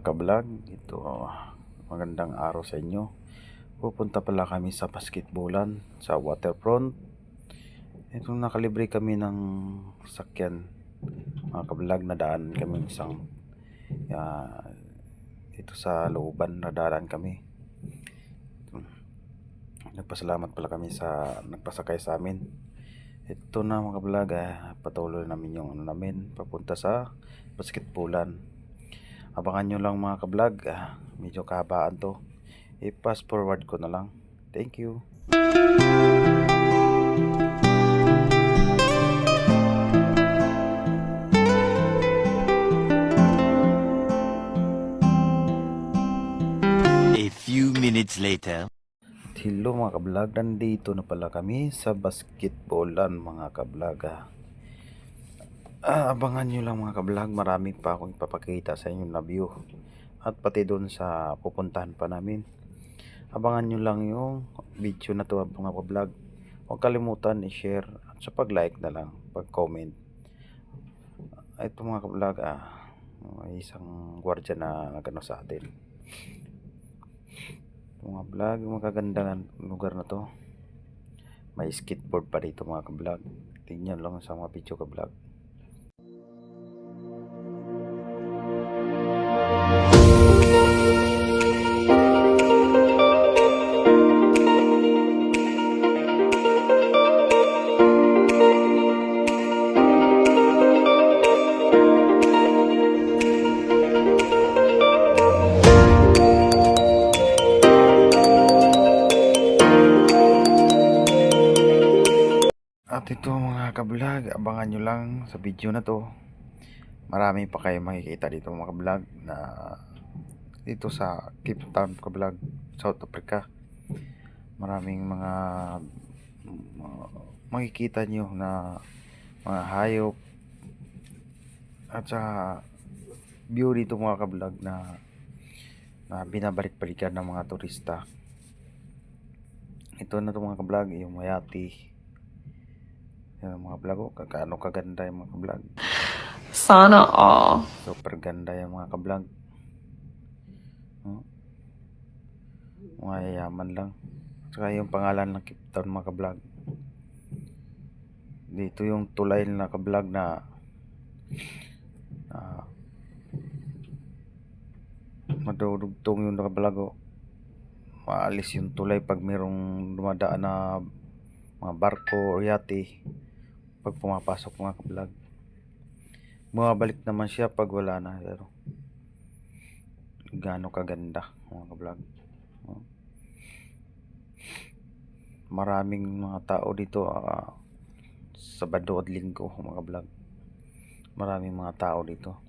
mga kablog, ito magandang araw sa inyo. Pupunta pala kami sa basketballan sa waterfront. Itong nakalibre kami ng sakyan mga kablog, nadaan kami isang ito sa looban, nadaan kami. Nagpasalamat pala kami sa nagpasakay sa amin. Ito na mga kablog, patuloy namin yung namin papunta sa basketballan. Abangan nyo lang mga kablog, medyo kahabaan to. I-fast forward ko na lang. Thank you. A few minutes later. Hello mga kablog, nandito na pala kami sa basketballan mga kablog. Abangan nyo lang mga kablog, marami pa akong ipapakita sa inyo na view at pati doon sa pupuntahan pa namin. Abangan nyo lang yung video na to mga kablog. Huwag kalimutan i-share at sa pag-like na lang, pag-comment. Ito mga kablog, may isang gwardiya na nagano sa atin. Mga vlog, magaganda lugar na to. May skateboard pa dito mga ka-vlog. Tingnan lang sa mga video ka-vlog. At ito mga ka-vlog, abangan nyo lang sa video na to. Marami pa kayo makikita dito mga ka-vlog na dito sa Cape Town ka-vlog, South Africa. Maraming mga makikita nyo na mga hayop at sa view dito mga ka-vlog na binabalik-balikan ng mga turista. Ito na to mga ka-vlog, yung Mayati. Yan mga vlog, kakaano kaganda yung mga vlog. Sana all. Super ganda yung mga ka-vlog. Mga yayaman lang. Saka yung pangalan ng Cape Town mga ka-vlog. Dito yung tulay na ka-vlog na madudugtong yung ka-vlog. Maalis yung tulay pag mayroong dumadaan na mga barko o yate. Pag pumapasok mga ka-vlog, bumabalik naman siya pag wala na. Pero gaano kaganda mga ka-vlog. Maraming mga tao dito Sabado at Linggo mga ka-vlog. Maraming mga tao dito.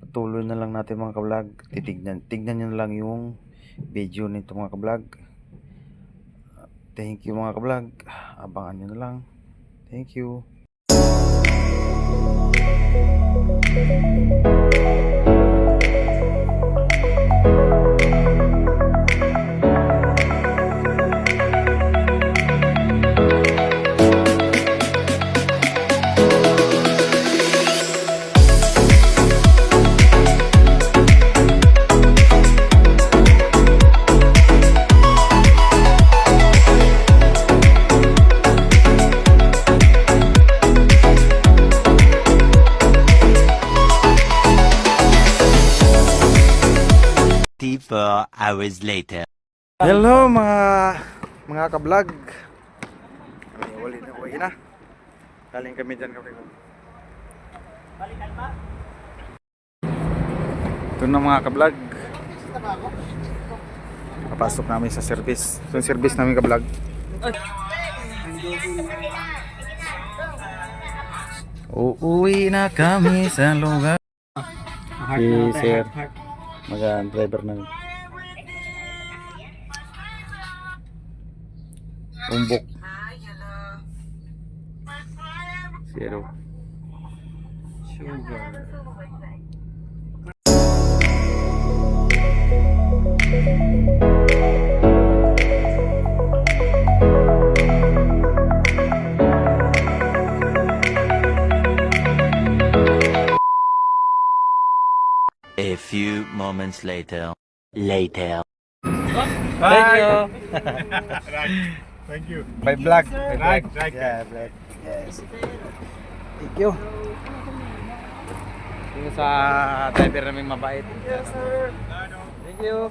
Patuloy na lang natin mga ka-vlog. Tignan nyo na lang yung video nito mga ka-vlog. Thank you mga ka-vlog. Abangan nyo na lang. Thank you. Four hours later. Hello mga ka-vlog. Wali na uwi na. Galing kami dyan kami. Ito na mga ka-vlog. Papasok namin sa service. So yung service namin ka-vlog. Uuwi na kami sa lugar. Si sir driver namin. Umbok. Zero. Sugar. A few moments later. Later. Thank you. Thank you. By vlog. Right, right. Yeah, vlog. Yes. Thank you. Yung sa driver namin mabait. Yes, sir. Thank you.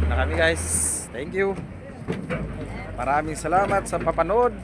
Na kami guys. Thank you. Maraming salamat sa papanood.